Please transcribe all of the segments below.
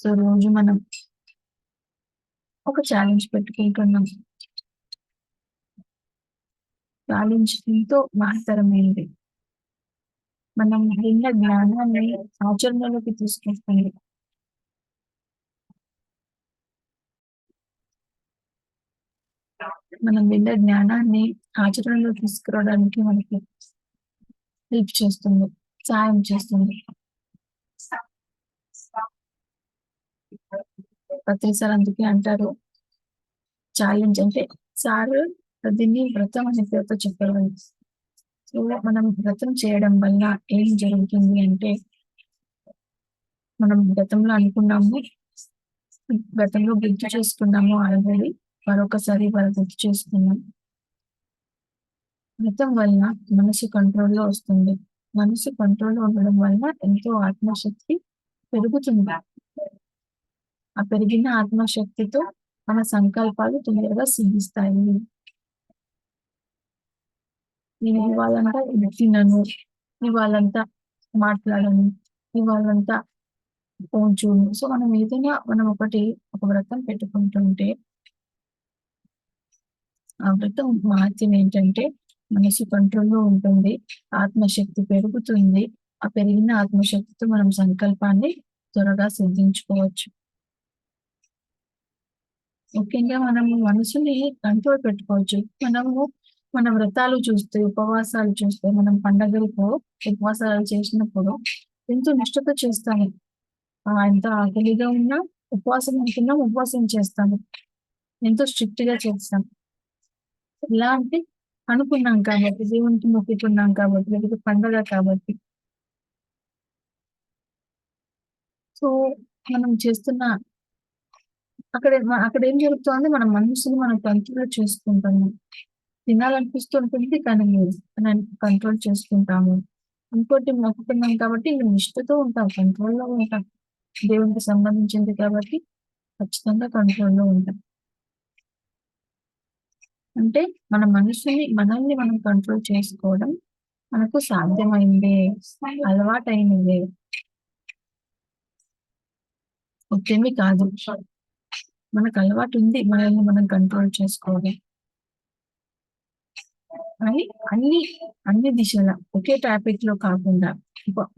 So, రోజు మనం ఒక ఛాలెంజ్ పెట్టుకుంటున్నాం. ఛాలెంజ్ ఎంతో మహత్తరమైనది. మనం విన్న జ్ఞానాన్ని ఆచరణలోకి తీసుకొస్తుంది. మనం విన్న జ్ఞానాన్ని ఆచరణలో తీసుకురావడానికి మనకి హెల్ప్ చేస్తుంది. సహాయం చేస్తుంది. పత్రి సార్ అందుకే అంటారు, ఛాలెంజ్ అంటే సార్ దీన్ని వ్రతం అనే పేరుతో చెప్పేవాళ్ళు. సో, మనం వ్రతం చేయడం వల్ల ఏం జరుగుతుంది అంటే, మనం గతంలో అనుకున్నాము, గతంలో గుర్తు చేసుకున్నాము ఆల్రెడీ. మరొకసారి ఇవాళ గుర్తు చేసుకున్నాం. వ్రతం వలన మనసు కంట్రోల్‌లో వస్తుంది. మనసు కంట్రోల్‌లో ఉండడం వలన ఎంతో ఆత్మశక్తి పెరుగుతుంది. ఆ పెరిగిన ఆత్మశక్తితో మన సంకల్పాలు తొందరగా సిద్ధిస్తాయి. నేను ఇవాళంతా ఇది తినను, ఇవాళంతా మాట్లాడను, ఇవాళంతా ఫోను చూడను. సో, మనం ఒక వ్రతం పెట్టుకుంటుంటే, ఆ వ్రతం మహత్యం ఏంటంటే, మనసు కంట్రోల్‌లో ఉంటుంది. ఆత్మశక్తి పెరుగుతుంది. ఆ పెరిగిన ఆత్మశక్తితో మనం సంకల్పాన్ని త్వరగా సిద్ధించుకోవచ్చు. ముఖ్యంగా మనము మనసుని కంట్రోల్ పెట్టుకోవచ్చు. మన వ్రతాలు చూస్తే, ఉపవాసాలు చూస్తే, మనం పండగలకు ఉపవాసాలు చేసినప్పుడు ఎంతో నిష్ఠతో చేస్తాము. ఎంత ఆకలిగా ఉన్నా ఉపవాసం ఉంటున్నాం, ఉపవాసం చేస్తాము. ఎంతో స్ట్రిక్ట్‌గా చేస్తాం. ఎలా అంటే అనుకున్నాం కాబట్టి, దేవునికి మొక్కుకున్నాం కాబట్టి, లేకపోతే పండగ కాబట్టి. సో, మనం చేస్తున్న అక్కడేం జరుగుతోంది, మన మనసుని మనం కంట్రోల్ చేసుకుంటున్నాం. తినాలనిపిస్తుంటుంది కానీ లేదు. కంట్రోల్ చేసుకుంటాము. ఇంకోటి మొక్కుకున్నాం కాబట్టి ఇంక నిష్ఠతో ఉంటాం. కంట్రోల్‌లో ఉంటాం. దేవునికి సంబంధించింది కాబట్టి ఖచ్చితంగా కంట్రోల్‌లో ఉంటాం. అంటే మన మనల్ని మనం కంట్రోల్ చేసుకోవడం మనకు సాధ్యమైందే. అలవాటైనదే. ఒకేమి కాదు. మనకు అలవాటుంది మనల్ని మనం కంట్రోల్ చేసుకోవడం. అని అన్ని, అన్ని దిశల ఒకే టాపిక్‌లో కాకుండా,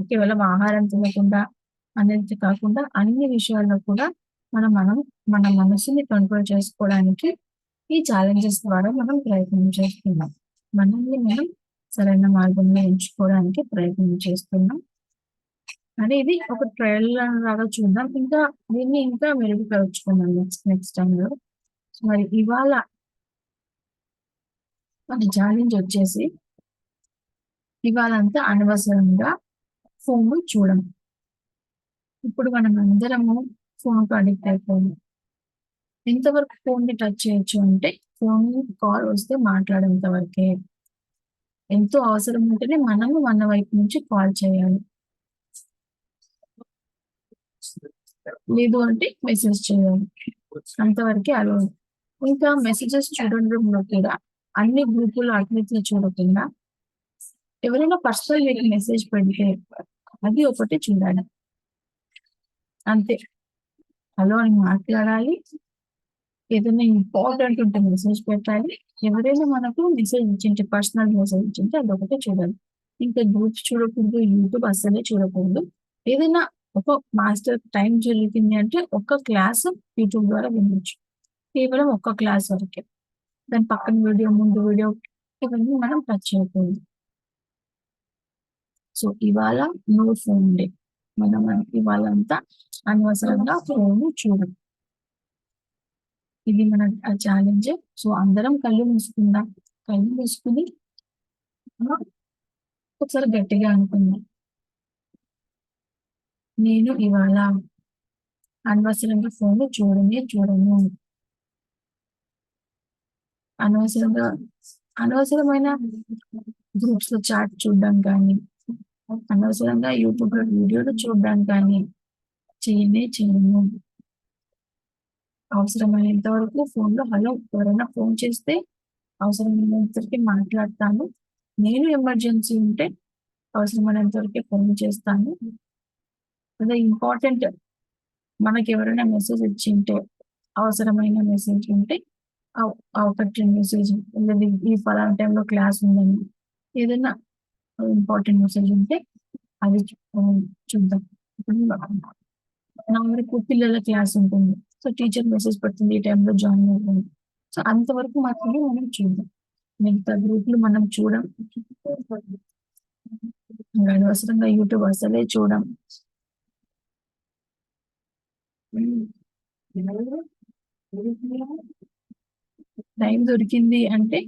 కేవలం ఆహారం తినకుండా అనేది కాకుండా అన్ని విషయాల్లో కూడా మనం మన మనసుని కంట్రోల్ చేసుకోవడానికి ఈ ఛాలెంజెస్ ద్వారా మనం ప్రయత్నం చేస్తున్నాం. మనల్ని మనం సరైన మార్గంలో ఎంచుకోవడానికి ప్రయత్నం చేస్తున్నాం. ఇది ఒక ట్రయల్ లాగా చూద్దాం. దీన్ని ఇంకా మెరుగుపరుచుకుందాం నెక్స్ట్ టైమ్‌లో. మరి ఇవాళ మన ఛాలెంజ్ వచ్చేసి, ఇవాళంతా అనవసరంగా ఫోను చూడం. ఇప్పుడు మనమందరము ఫోనుకి అడిక్ట్ అయిపోయాము. ఎంతవరకు ఫోన్‌ని టచ్ చేయొచ్చు అంటే, ఫోన్ కాల్ వస్తే మాట్లాడేంత వరకే. ఎంతో అవసరం ఉంటేనే మనము మన వైపు నుంచి కాల్ చేయాలి. లేదు అంటే మెసేజ్ చేయాలి. అంతవరకే అలౌ. ఇంకా మెసేజెస్ చూడడంలో కూడా అన్ని గ్రూపులు అట్లిట్లా చూడకుండా, ఎవరైనా పర్సనల్ మీకు మెసేజ్ పెడితే అది ఒకటి చూడాలి. అంతే. హలో అని మాట్లాడాలి. ఏదైనా ఇంపార్టెంట్ ఉంటే మెసేజ్ పెట్టాలి. ఎవరైనా మనకు మెసేజ్ ఇచ్చింటే, పర్సనల్ మెసేజ్ ఇచ్చింటే అదొకటే చూడాలి. ఇంకా గ్రూప్స్ చూడకూడదు. యూట్యూబ్ అస్సలే చూడకూడదు. ఏదైనా ఒక మాస్టర్ టైం జరుగుతుంది అంటే ఒక్క క్లాస్ యూట్యూబ్ ద్వారా వినొచ్చు. కేవలం ఒక్క క్లాస్ వరకే. దాని పక్కన వీడియో, ముందు వీడియో ఇవన్నీ మనం టచ్ చేయకూడదు. సో, ఇవాళ నో ఫోన్ డే. మనం ఇవాళంతా అనవసరంగా ఫోను చూడం. ఇది మన ఛాలెంజ్. సో, అందరం కళ్ళు మూసుకుందాం. కళ్ళు మూసుకొని ఒకసారి గట్టిగా అనుకుందాం. నేను ఇవాళ అనవసరంగా ఫోను చూడను. అనవసరంగా అనవసరమైన గ్రూప్స్‌లో చాట్ చూడడం కానీ, అనవసరంగా యూట్యూబ్‌లో వీడియోలు చూడడం కానీ చేయను. అవసరమైనంత వరకు ఫోన్‌లో హలో ఎవరైనా ఫోన్ చేస్తే అవసరమైనంత వరకే మాట్లాడతాను. నేను ఎమర్జెన్సీ ఉంటే అవసరమైనంత వరకే ఫోన్ చేస్తాను. అదే ఇంపార్టెంట్ మనకి ఎవరైనా మెసేజ్ ఇచ్చింటే, అవసరమైన మెసేజ్ ఉంటే ఒకటి మెసేజ్ ఈ ఫలానా టైంలో క్లాస్ ఉందని ఏదైనా ఇంపార్టెంట్ మెసేజ్ ఉంటే అది చూద్దాం. ఇప్పుడు నా వరకు పిల్లల క్లాస్ ఉంటుంది. సో టీచర్ మెసేజ్ పెడుతుంది ఈ టైంలో జాయిన్ అవ్వండి. సో అంతవరకు మాత్రమే మనం చూద్దాం. మిగతా గ్రూప్లు మనం చూడం. అనవసరంగా యూట్యూబ్ అసలే చూడం. టైం దొరికింది అంటే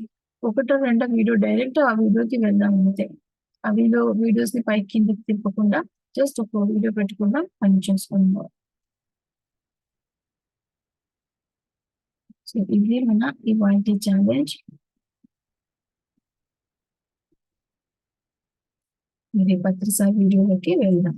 ఒకటో రెండో వీడియో డైరెక్ట్ ఆ వీడియోకి వెళ్దాం అంతే. ఆ వీడియోస్ ని పైకి కిందకి తిప్పకుండా జస్ట్ ఒక వీడియో పెట్టుకుందాం, పని చేసుకుందాం. సో ఇది మన ఇవాల్టి ఛాలెంజ్. ఇది భద్రసా వీడియోలోకి వెళ్దాం.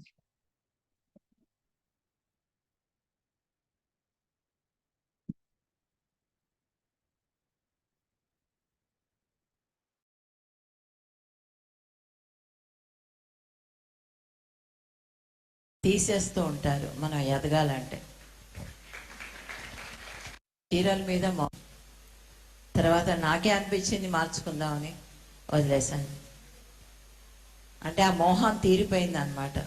తీసేస్తూ ఉంటారు మనం ఎదగాలంటే. చీరల మీద తర్వాత నాకే అనిపించింది మార్చుకుందామని వదిలేశాను. అంటే ఆ మోహం తీరిపోయింది అనమాట.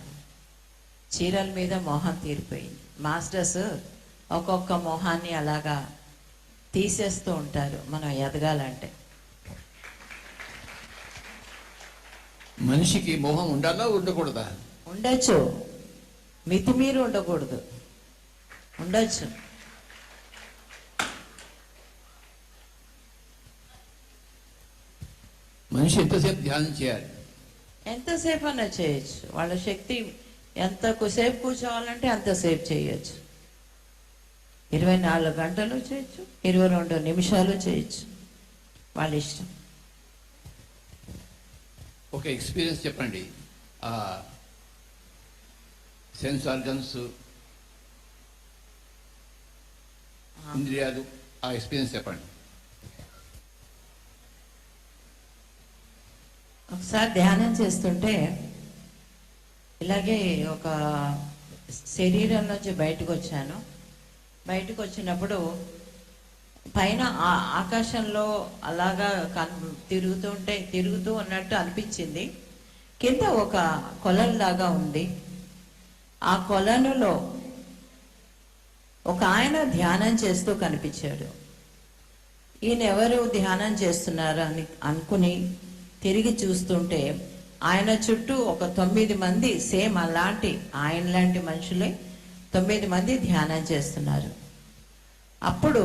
చీరల మీద మోహం తీరిపోయింది. మాస్టర్స్ ఒక్కొక్క మోహాన్ని అలాగా తీసేస్తూ ఉంటారు మనం ఎదగాలంటే. మనిషికి మోహం ఉండాలా ఉండకూడదా? ఉండొచ్చు, మితిమీరి ఉండకూడదు. ఉండొచ్చు. మనిషి ఎంతసేపు ధ్యానం చేయాలి? ఎంతసేపు అన్నా చేయొచ్చు. వాళ్ళ శక్తి ఎంతసేపు కూర్చోవాలంటే అంతసేపు చేయొచ్చు. 24 గంటలు చేయొచ్చు, 22 నిమిషాలు చేయొచ్చు, వాళ్ళ ఇష్టం. ఒక ఎక్స్పీరియన్స్ చెప్పండి. సెన్స్ ఆర్గన్స్, ఇంద్రియాలు, ఆ ఎక్స్పీరియన్స్ చెప్పండి. ఒకసారి ధ్యానం చేస్తుంటే ఇలాగే ఒక శరీరం నుంచి బయటకు వచ్చాను. బయటకు వచ్చినప్పుడు పైన ఆకాశంలో అలాగా తిరుగుతూ ఉన్నట్టు అనిపించింది. కింద ఒక కొలనులాగా ఉంది. ఆ కొలనులో ఒక ఆయన ధ్యానం చేస్తూ కనిపించాడు. ఈయన ఎవరు ధ్యానం చేస్తున్నారు అని అనుకుని తిరిగి చూస్తుంటే ఆయన చుట్టూ ఒక 9 మంది సేమ్ అలాంటి ఆయన లాంటి మనుషులే 9 మంది ధ్యానం చేస్తున్నారు. అప్పుడు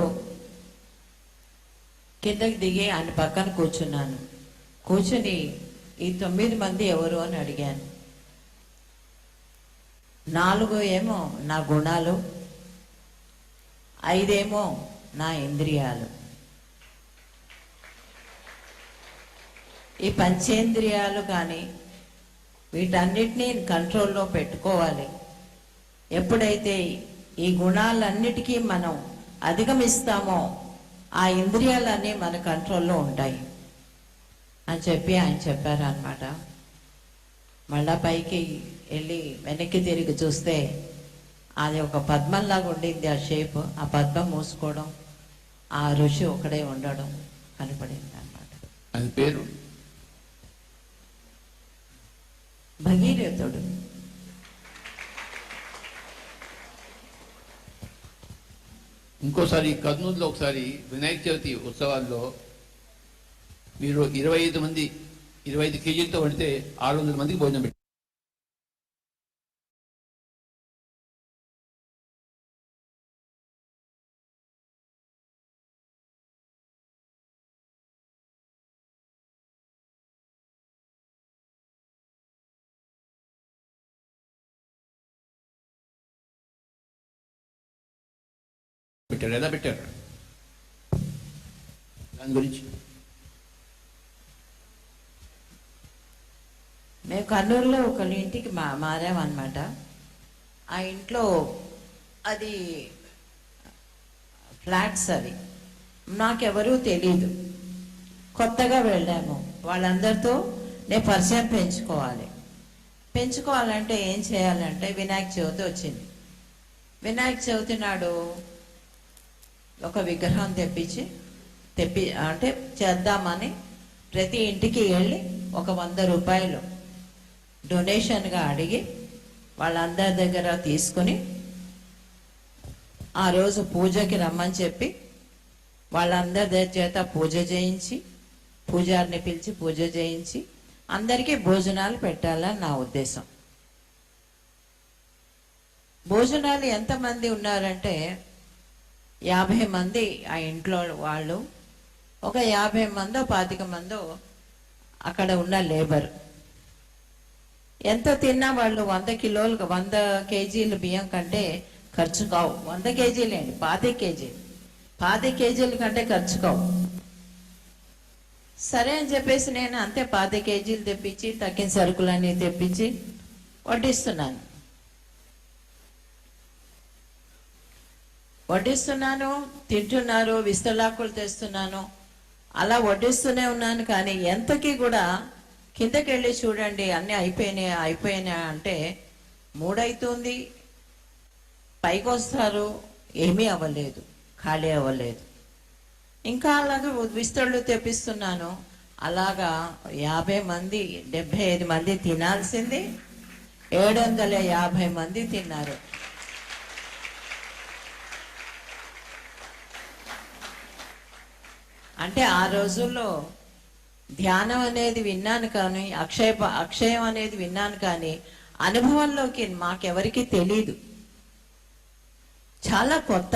కిందకి దిగి ఆయన పక్కన కూర్చున్నాను. కూర్చుని ఈ 9 మంది ఎవరు అని అడిగాను. 4 ఏమో నా గుణాలు, 5 ఏమో నా ఇంద్రియాలు. ఈ పంచేంద్రియాలు కానీ వీటన్నిటినీ కంట్రోల్లో పెట్టుకోవాలి. ఎప్పుడైతే ఈ గుణాలన్నిటికీ మనం అధిగమిస్తామో ఆ ఇంద్రియాలన్నీ మన కంట్రోల్లో ఉంటాయి అని చెప్పి ఆయన చెప్పారు అన్నమాట. మళ్ళా పైకి వెళ్ళి వెనక్కి తిరిగి చూస్తే అది ఒక పద్మంలాగా ఉండింది. ఆ షేప్, ఆ పద్మం మూసుకోవడం, ఆ ఋషి ఒకడే ఉండడం కనపడింది అన్నమాట. అది పేరు భగీరథుడు. ఇంకోసారి కర్నూలులో ఒకసారి వినాయక చవితి ఉత్సవాల్లో మీరు 25 కేజీలతో వండితే 600 మందికి భోజనం పెట్టి పెట్టారు. ఎలా పెట్టారు దాని గురించి? మేము కర్నూలులో ఒక ఇంటికి మారామన్నమాట. ఆ ఇంట్లో అది ఫ్లాట్స్, అవి నాకెవరూ తెలీదు. కొత్తగా వెళ్ళాము. వాళ్ళందరితో నేను పరిచయం పెంచుకోవాలంటే ఏం చేయాలంటే వినాయక చవితి వచ్చింది. వినాయక చవితి నాడు ఒక విగ్రహం అంటే చేద్దామని ప్రతి ఇంటికి వెళ్ళి ఒక 100 రూపాయలు డొనేషన్గా అడిగి వాళ్ళందరి దగ్గర తీసుకుని ఆ రోజు పూజకి రమ్మని చెప్పి వాళ్ళందరి చేత పూజ చేయించి, పూజారిని పిలిచి పూజ చేయించి అందరికీ భోజనాలు పెట్టాలని నా ఉద్దేశం. భోజనాలు ఎంతమంది ఉన్నారంటే 50 మంది ఆ ఇంట్లో వాళ్ళు, ఒక 50 మందో 25 మందో అక్కడ ఉన్న లేబర్. ఎంత తిన్నా వాళ్ళు 100 కేజీలు బియ్యం కంటే ఖర్చు కావు. 100 కేజీలేండి, 25 కేజీల కంటే ఖర్చు కావు. సరే అని చెప్పేసి నేను అంతే 25 కేజీలు తెప్పించి తగ్గిన సరుకులన్నీ తెప్పించి వడ్డిస్తున్నాను. తింటున్నారు, విస్తలాకులు తెస్తున్నాను, అలా వడ్డిస్తూనే ఉన్నాను. కానీ ఎంతకీ కూడా కిందకి వెళ్ళి చూడండి అన్నీ అయిపోయినాయి అంటే 3 అవుతుంది, పైకి వస్తారు, ఏమీ అవ్వలేదు, ఖాళీ అవ్వలేదు. ఇంకా అలాగే విస్తళ్ళు తెప్పిస్తున్నాను. అలాగా 50 మంది 75 మంది తినాల్సింది 750 మంది తిన్నారు. అంటే ఆ రోజుల్లో ధ్యానం అనేది విన్నాను కానీ అక్షయం అనేది విన్నాను కానీ అనుభవంలోకి మాకెవరికి తెలీదు, చాలా కొత్త.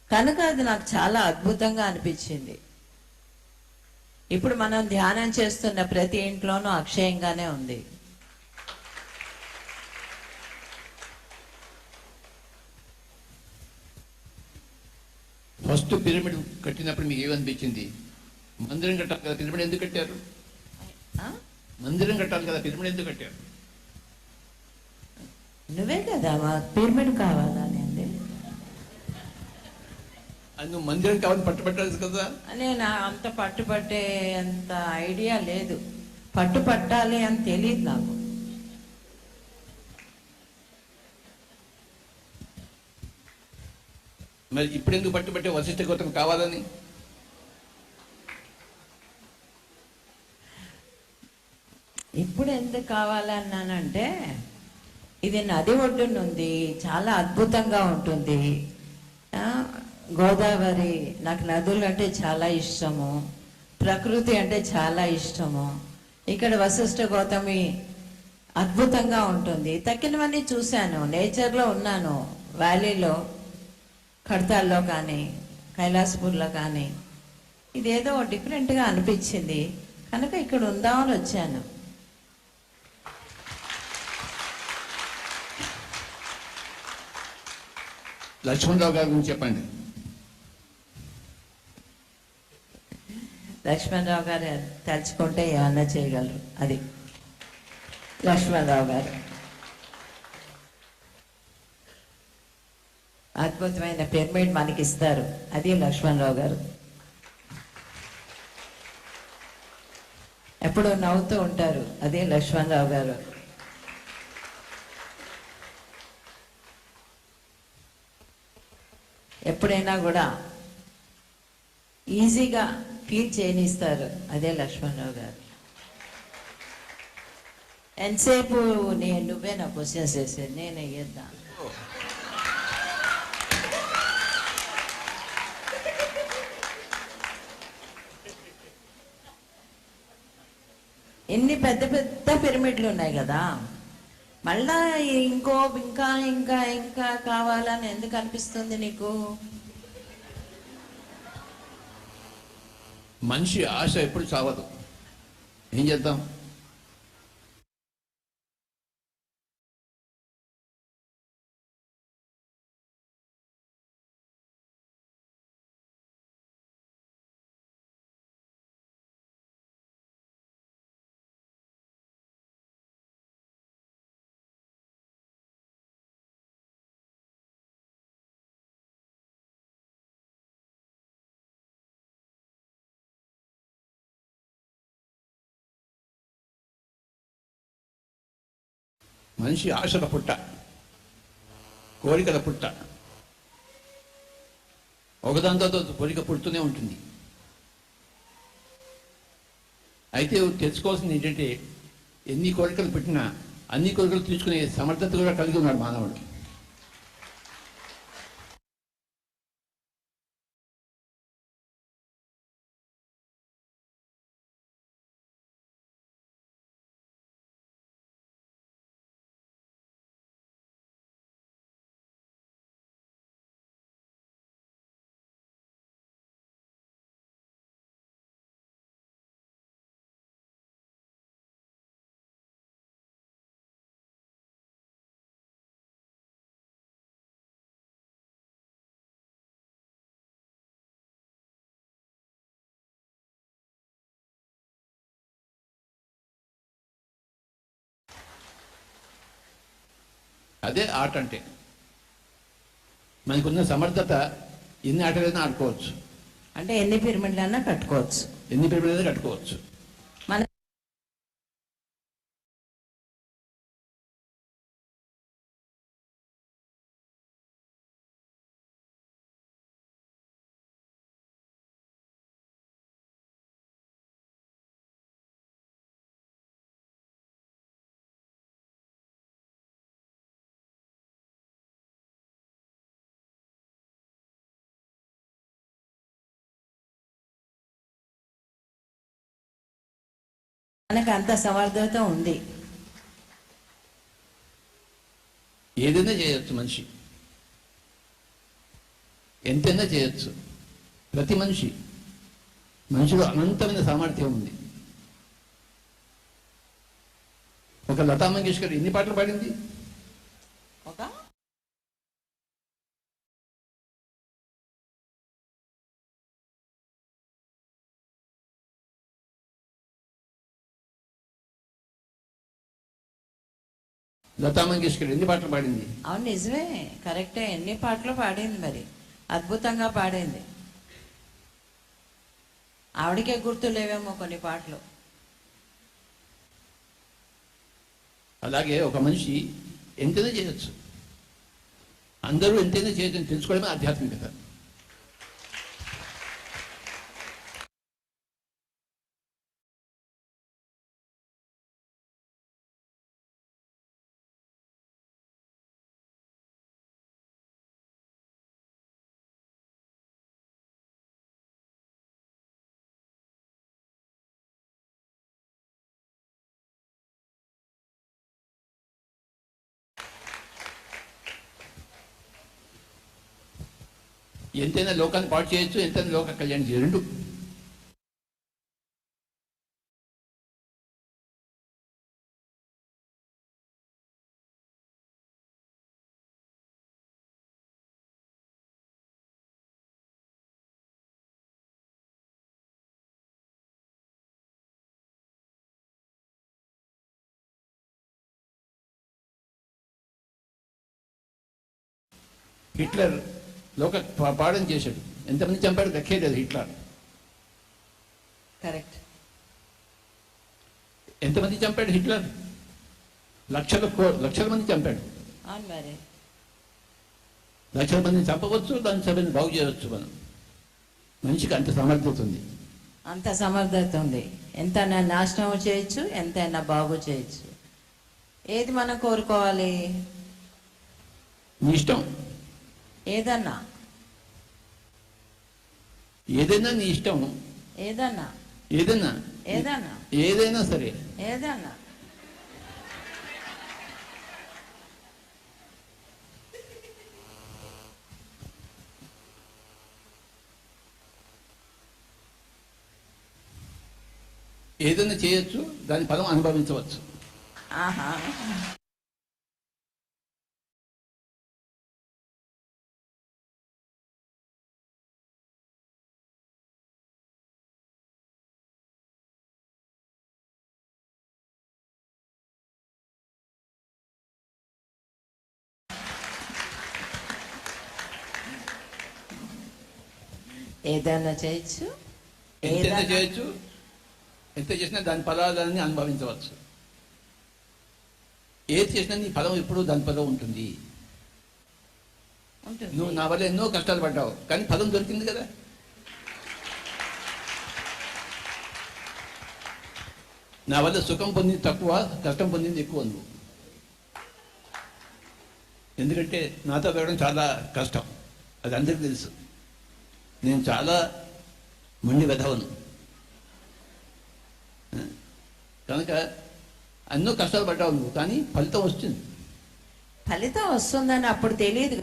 కనుక అది నాకు చాలా అద్భుతంగా అనిపించింది. ఇప్పుడు మనం ధ్యానం చేస్తున్న ప్రతి ఇంట్లోనూ అక్షయంగానే ఉంది. ఫస్ట్ పిరమిడ్ కట్టినప్పుడు మీకు ఏమనిపించింది? మందిరం కట్టాలి కదా, పిరమిడ్ ఎందుకు కట్టారు? మందిరం కట్టాలి కదా, పిరమిడ్ ఎందుకు కట్టారు? నువ్వే కదా పిరమిడ్ కావాలని అండి. అది నువ్వు మందిరం కావాలని పట్టుబట్టాలి కదా. నేను అంత పట్టుబట్టే అంత ఐడియా లేదు, పట్టుపట్టాలి అని తెలియదు నాకు. మరి ఇప్పుడు ఎందుకు పట్టుబట్టే వశిష్ఠ గౌతమ్ కావాలని? ఇప్పుడు ఎందుకు కావాలన్నానంటే ఇది నది ఒడ్డునుంది, చాలా అద్భుతంగా ఉంటుంది. గోదావరి, నాకు నదులు అంటే చాలా ఇష్టము, ప్రకృతి అంటే చాలా ఇష్టము. ఇక్కడ వశిష్ఠ గౌతమి అద్భుతంగా ఉంటుంది. తక్కినవన్నీ చూశాను, నేచర్లో ఉన్నాను, వ్యాలీలో, ఖడ్తాల్లో కానీ కైలాసపూర్లో కానీ. ఇదేదో డిఫరెంట్గా అనిపించింది కనుక ఇక్కడ ఉందామని వచ్చాను. లక్ష్మణరావు గారి గురించి చెప్పండి. లక్ష్మణరావు గారు తలుచుకుంటే ఏమన్నా చేయగలరు. అది లక్ష్మణరావు గారు అద్భుతమైన పిరమిడ్ మనకి ఇస్తారు. అది లక్ష్మణరావు గారు. ఎప్పుడూ నవ్వుతూ ఉంటారు. అదే లక్ష్మణరావు గారు. ఎప్పుడైనా కూడా ఈజీగా ఫీల్ చేయనిస్తారు. అదే లక్ష్మణరావు గారు. ఎంతసేపు నువ్వే నా క్వశ్చన్స్ వేసేది, నేను అయ్యేద్దా? ఎన్ని పెద్ద పెద్ద పిరమిడ్లు ఉన్నాయి కదా, మళ్ళా ఇంకా ఇంకా ఇంకా కావాలని ఎందుకు అనిపిస్తుంది నీకు? మనిషి ఆశ ఎప్పుడు చావదు, ఏం చేద్దాం? మనిషి ఆశల పుట్ట. కోరికల పుట్ట. ఒకదాంతో కోరిక పుడుతూనే ఉంటుంది. అయితే తెలుసుకోవాల్సింది ఏంటంటే ఎన్ని కోరికలు పెట్టినా అన్ని కోరికలు తీసుకునే సమర్థత కూడా కలిగి ఉన్నాడు మానవుడు. అదే ఆట అంటే. మనకున్న సమర్థత ఎన్ని ఆటలైనా ఆడుకోవచ్చు, అంటే ఎన్ని పిరమిడ్లన్నా కట్టుకోవచ్చు, ఎన్ని పిరమిడ్లైనా కట్టుకోవచ్చు. మన మనకు అంత సమర్థత ఉంది. ఏదైనా చేయొచ్చు మనిషి, ఎంతైనా చేయొచ్చు. ప్రతి మనిషిలో అనంతమైన సామర్థ్యం ఉంది. ఒక లతా మంగేష్కర్ ఎన్ని పాటలు పాడింది? ఒక లతా మంగేష్కర్ ఎన్ని పాటలు పాడింది? అవును, నిజమే, కరెక్టే, ఎన్ని పాటలు పాడింది, మరి అద్భుతంగా పాడింది. ఆవిడకే గుర్తులేవేమో కొన్ని పాటలు. అలాగే ఒక మనిషి ఎంతైనా చేయొచ్చు. అందరూ ఎంతైనా చేయొచ్చు తెలుసుకోవడమే ఆధ్యాత్మికత. ఎంతైనా లోకాన్ని పాటు చేయొచ్చు, ఎంతైనా లోక కళ్యాణం చేయరు. రెండు. హిట్లర్ లోక పాడని చేశాడు. ఎంతమంది చంపాడు లెక్కేలేదు హిట్లర్. కరెక్ట్. ఎంతమంది చంపాడు హిట్లర్? లక్షల మంది చంపాడు. అవును, మరి లక్షల మందిని చంపవచ్చు, దాని సభ్యుని బాగు చేయవచ్చు. మనం మనిషికి అంత సమర్థత ఉంది. అంత సమర్థత ఉంది. ఎంతైనా నాశనం చేయొచ్చు, ఎంతైనా బాగు చేయొచ్చు. ఏది మనం కోరుకోవాలి? నీ ఇష్టం. ఏదన్నా ఏదైనా నీ ఇష్టం. ఏదన్నా ఏదైనా ఏదన్నా ఏదైనా సరే. ఏదన్నా ఏదైనా చేయొచ్చు, దాని ఫలం అనుభవించవచ్చు. ఆహా. ఏదైనా చేయొచ్చు, ఎంతైనా చేయొచ్చు, ఎంత చేసినా దాని ఫలాలన్నీ అనుభవించవచ్చు. ఏది చేసినా నీ ఫలం ఎప్పుడూ దాని ఫలం ఉంటుంది. ఉంటుంది. నువ్వు నా వల్ల ఎన్నో కష్టాలు పడ్డావు, కానీ ఫలం దొరికింది కదా. నా వల్ల సుఖం పొందింది తక్కువ, కష్టం పొందింది ఎక్కువ నువ్వు. ఎందుకంటే నాతో పెరగడం చాలా కష్టం, అది అందరికీ తెలుసు. నేను చాలా మొండి వెధవను కనుక ఎన్నో కష్టాలు పడ్డావు నువ్వు, కానీ ఫలితం వస్తుంది. ఫలితం వస్తుందని అప్పుడు తెలియదు.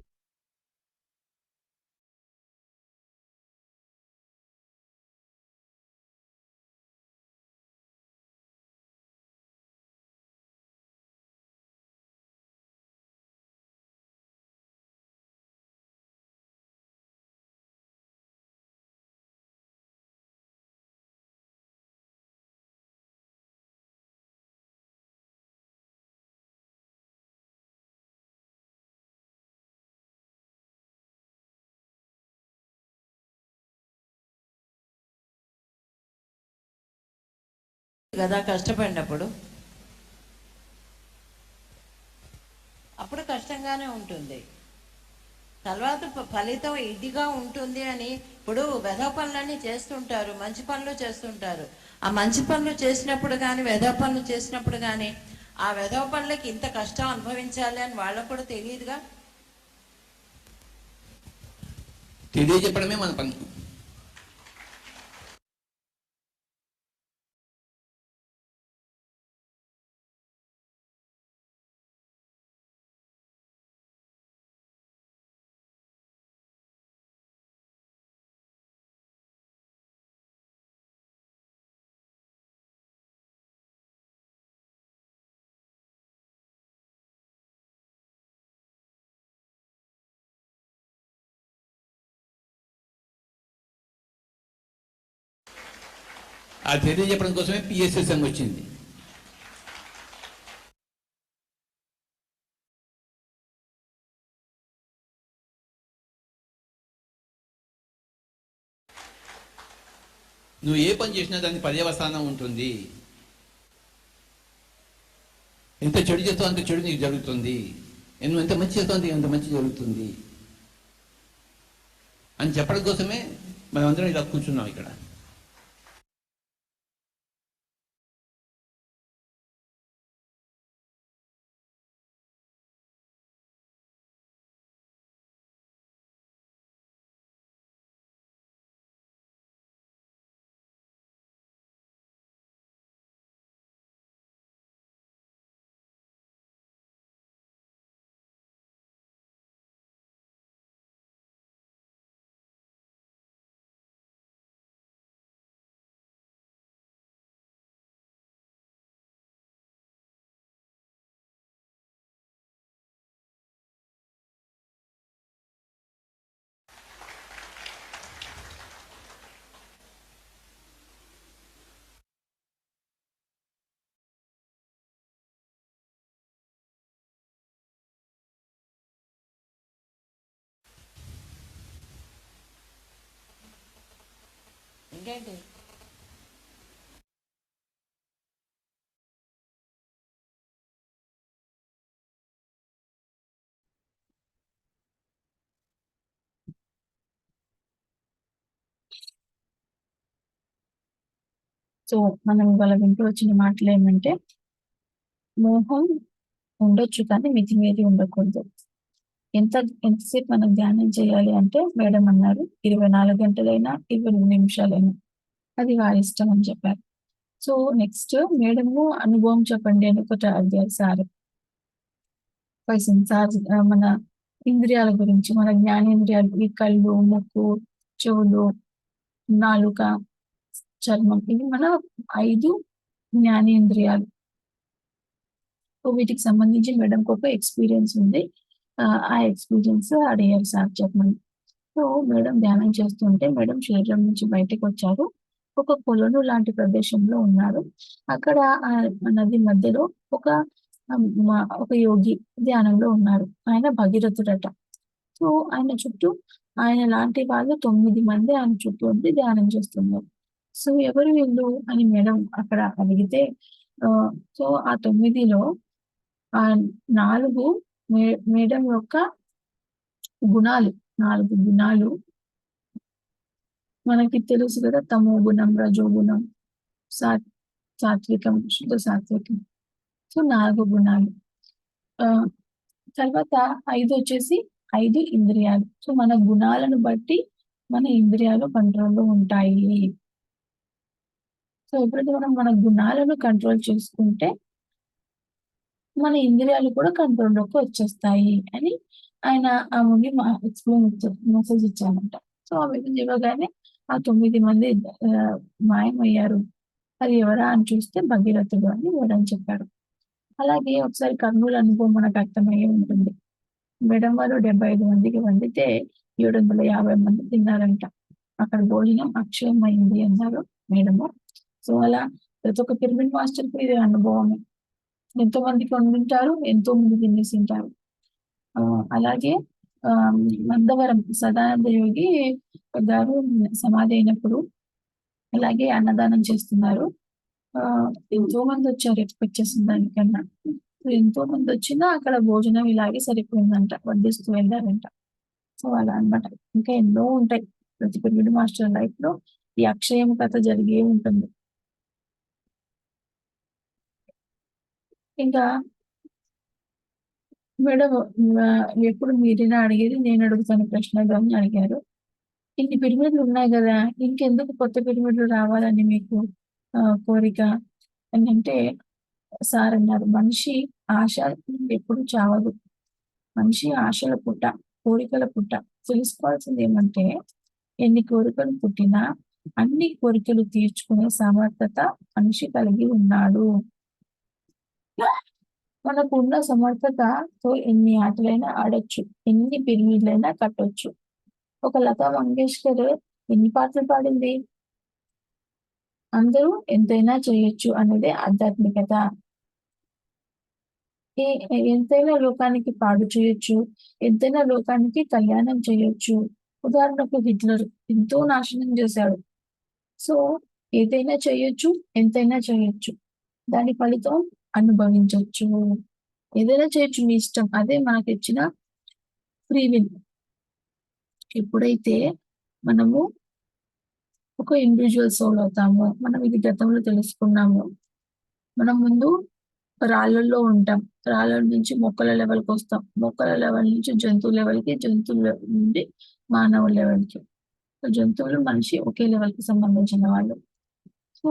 కదా కష్టపడినప్పుడు అప్పుడు కష్టంగానే ఉంటుంది, తర్వాత ఫలితం ఇదిగా ఉంటుంది అని. ఇప్పుడు వెధ పనులన్నీ చేస్తుంటారు, మంచి పనులు చేస్తుంటారు. ఆ మంచి పనులు చేసినప్పుడు కానీ వెధ పనులు చేసినప్పుడు కానీ ఆ వెధవ పనులకి ఇంత కష్టం అనుభవించాలి అని వాళ్ళకు కూడా తెలియదుగా. తెలియజెప్పడమే మన పని. ఆ తెలియజెప్పడం కోసమే పిఎస్ఎస్ఎం వచ్చింది. నువ్వు ఏ పని చేసినా దానికి పర్యవసానం ఉంటుంది. ఎంత చెడు చేస్తావు అంత చెడు నీకు జరుగుతుంది, నువ్వు ఎంత మంచి చేస్తావు అంత మంచి జరుగుతుంది అని చెప్పడం కోసమే మనం అందరం ఇలా కూర్చున్నాం ఇక్కడ. ఇంకేంటి సో మనం ఇవాళ వింటూ వచ్చిన మాటలు ఏమంటే, మోహం ఉండొచ్చు కానీ మితిమీరి ఉండకూడదు. ఎంతసేపు మనం ధ్యానం చేయాలి అంటే మేడం అన్నారు 24 గంటలైనా 20 నిమిషాలైనా, అది వారి ఇష్టం అని చెప్పారు. సో నెక్స్ట్ మేడము అనుభవం చెప్పండి అని ఒకటి అడిగారు సార్. సార్ మన ఇంద్రియాల గురించి, మన జ్ఞానేంద్రియాలు, ఈ కళ్ళు, ముక్కు, చెవులు, నాలుక, చర్మం, ఇవి మన 5 జ్ఞానేంద్రియాలు. వీటికి సంబంధించి మేడంకి ఒక ఎక్స్పీరియన్స్ ఉంది. ఆ ఎక్స్పీరియన్స్ అడిగారు సార్ చెప్పమని. సో మేడం ధ్యానం చేస్తుంటే మేడం శరీరం నుంచి బయటకు వచ్చారు. ఒక కొలను లాంటి ప్రదేశంలో ఉన్నారు. అక్కడ ఆ నది మధ్యలో ఒక ఒక యోగి ధ్యానంలో ఉన్నారు. ఆయన భగీరథుడట. సో ఆయన చుట్టూ ఆయన లాంటి వాళ్ళు 9 మంది ఆయన చుట్టూ ఉండి ధ్యానం చేస్తున్నారు. సో ఎవరు వీళ్ళు అని మేడం అక్కడ అడిగితే, సో ఆ 9లో 4 మేడం యొక్క గుణాలు, 4 గుణాలు మనకి తెలుసు కదా, తమో గుణం, రజో గుణం, సాత్వికం, శుద్ధ సాత్వికం. సో 4 గుణాలు. తర్వాత 5 వచ్చేసి 5 ఇంద్రియాలు. సో మన గుణాలను బట్టి మన ఇంద్రియాలు కంట్రోల్లో ఉంటాయి. సో ఎప్పుడైతే మనం మన గుణాలను కంట్రోల్ చేసుకుంటే మన ఇంద్రియాలు కూడా కంట్రోల్లోకి వచ్చేస్తాయి అని ఆయన ఆ ముని మెసేజ్ ఇచ్చారంట. సో ఆ మెసేజ్ ఇవ్వగానే ఆ 9 మంది మాయమయ్యారు. అది ఎవరా అని చూస్తే భగీరథుడు అని వేడని చెప్పారు. అలాగే ఒకసారి కర్నూలు అనుభవం మనకు అర్థమయ్యే ఉంటుంది. మేడం వారు 75 మందికి వండితే 750 మంది తిన్నారంట. అక్కడ భోజనం అక్షయమైంది అన్నారు మేడము. సో అలా ప్రతి ఒక్క పిరమిడ్ మాస్టర్కి ఇది అనుభవమే. ఎంతో మందికి వండుంటారు, ఎంతో మంది తినేసింటారు. అలాగే మందవరం సదానంద యోగి గారు సమాధి అయినప్పుడు అలాగే అన్నదానం చేస్తున్నారు. ఎంతో మంది వచ్చారు ఎక్స్పెక్ట్ చేసిన దానికన్నా. ఎంతో మంది వచ్చినా అక్కడ భోజనం ఇలాగే సరిపోయిందంట, వడ్డిస్తూ వెళ్ళారంట. సో అలా అన్నమాట. ఇంకా ఎన్నో ఉంటాయి ప్రతి పిరమిడ్ మాస్టర్ లైఫ్ లో ఈ అక్షయం కథ జరిగే ఉంటుంది. ఇంకా మేడం ఎప్పుడు మీరైనా అడిగేది నేను అడుగుతాను ప్రశ్నలు అని అడిగారు. ఇన్ని పిరమిడ్లు ఉన్నాయి కదా, ఇంకెందుకు కొత్త పిరమిడ్లు రావాలని మీకు కోరిక అని అంటే సార్ అన్నారు, మనిషి ఆశ ఎప్పుడు చావదు. మనిషి ఆశల పుట్ట, కోరికల పుట్ట. తెలుసుకోవాల్సింది ఏమంటే ఎన్ని కోరికలు పుట్టినా అన్ని కోరికలు తీర్చుకునే సమర్థత మనిషి కలిగి ఉన్నాడు. మనకు ఉన్న సమర్థతతో ఎన్ని ఆటలైనా ఆడొచ్చు, ఎన్ని పిరమిడ్లైనా కట్టొచ్చు. ఒక లతా మంగేష్కర్ ఎన్ని పాటలు పాడింది? అందరూ ఎంతైనా చేయొచ్చు అనేదే ఆధ్యాత్మికత. ఎంతైనా లోకానికి పాడు చేయొచ్చు, ఎంతైనా లోకానికి కళ్యాణం చేయొచ్చు. ఉదాహరణకు హిట్లర్ ఎంతో నాశనం చేశాడు. సో ఏదైనా చేయొచ్చు, ఎంతైనా చేయొచ్చు, దాని ఫలితం అనుభవించవచ్చు. ఏదైనా చేయొచ్చు, మీ ఇష్టం. అదే మనకి ఇచ్చిన ఫ్రీ విల్. ఎప్పుడైతే మనము ఒక ఇండివిజువల్ సోల్ అవుతామో, మనం ఇది గతంలో తెలుసుకున్నాము. మనం ముందు రాళ్ళల్లో ఉంటాం, రాళ్ళ నుంచి మొక్కల లెవెల్కి వస్తాం, మొక్కల లెవెల్ నుంచి జంతువు లెవెల్కి, జంతువుల నుండి మానవ లెవెల్కి. జంతువులు మనిషి ఒకే లెవెల్కి సంబంధించిన వాళ్ళు. సో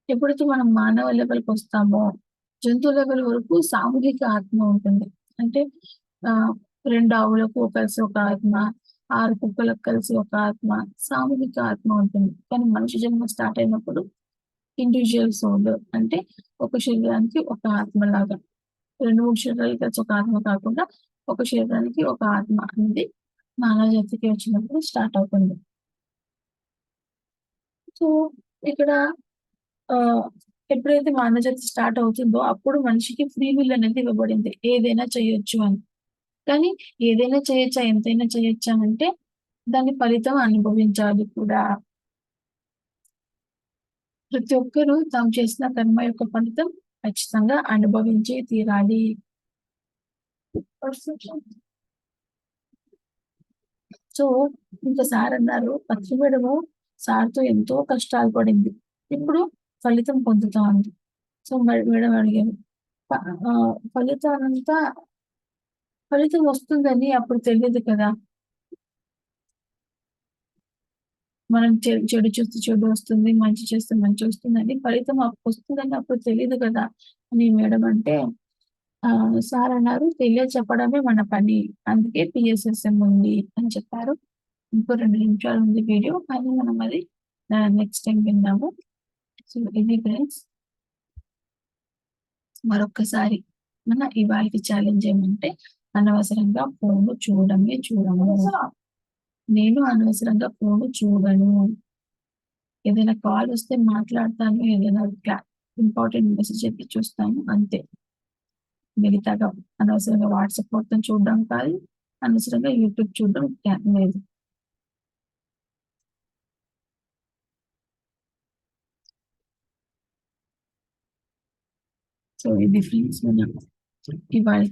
ఎప్పుడైతే మనం మానవ లెవెల్కి వస్తామో, జంతువు లెవెల్ వరకు సామూహిక ఆత్మ ఉంటుంది. అంటే 2 ఆవులకు కలిసి ఒక ఆత్మ, 6 కుక్కలకు కలిసి ఒక ఆత్మ, సామూహిక ఆత్మ ఉంటుంది. కానీ మనిషి జన్మ స్టార్ట్ అయినప్పుడు ఇండివిజువల్ సోల్, అంటే ఒక శరీరానికి ఒక ఆత్మ లాగా. 2-3 శరీరాలు కలిసి ఒక ఆత్మ కాకుండా ఒక శరీరానికి ఒక ఆత్మ అనేది మానవ జాతికి వచ్చినప్పుడు స్టార్ట్ అవుతుంది. సో ఇక్కడ ఎప్పుడైతే మానవ జాతి స్టార్ట్ అవుతుందో అప్పుడు మనిషికి ఫ్రీ విల్ అనేది ఇవ్వబడింది, ఏదైనా చేయొచ్చు అని. కానీ ఏదైనా చేయొచ్చా, ఎంతైనా చేయొచ్చా అంటే దాని ఫలితం అనుభవించాలి కూడా. ప్రతి ఒక్కరూ తాము చేసిన కర్మ యొక్క ఫలితం ఖచ్చితంగా అనుభవించే తీరాలి. సో ఇంకా సార్ అన్నారు, పత్రి మేడము సార్తో ఎంతో కష్టాలు పడింది, ఇప్పుడు ఫలితం పొందుతా ఉంది. సో మేడం అడిగాను, ఫలితం వస్తుందని అప్పుడు తెలియదు కదా, మనం చెడు చేస్తే చెడు వస్తుంది, మంచి చేస్తే మంచి వస్తుందని ఫలితం వస్తుందని అప్పుడు తెలియదు కదా అని మేడం అంటే సార్ అన్నారు, తెలియచెప్పడమే మన పని, అందుకే PSSM ఉంది అని చెప్పారు. ఇంకో 2 నిమిషాలు ఉంది వీడియో, కానీ మనం అది నెక్స్ట్ టైం విన్నాము. సో ఇది ఫ్రెండ్స్, మరొక్కసారి మన ఇవాళ ఛాలెంజ్ ఏమంటే అనవసరంగా ఫోన్ చూడము. నేను అనవసరంగా ఫోన్ చూడను. ఏదైనా కాల్ వస్తే మాట్లాడతాను, ఏదైనా ఇంపార్టెంట్ మెసేజ్ అయితే చూస్తాను, అంతే. మిగతాగా అనవసరంగా వాట్సాప్ మొత్తం చూడడం కాదు, అనవసరంగా యూట్యూబ్ చూడడం లేదు. సో ఇది ఫ్రెండ్స్ మన ఇవాళ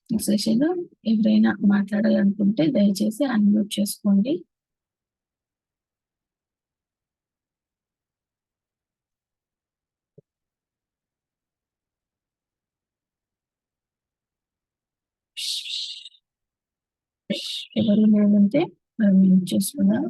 సెషన్ ఎవరైనా మాట్లాడాలనుకుంటే దయచేసి అన్మ్యూట్ చేసుకోండి. ఎవరు లేదంటే మనం మ్యూట్ చేసుకుందాం.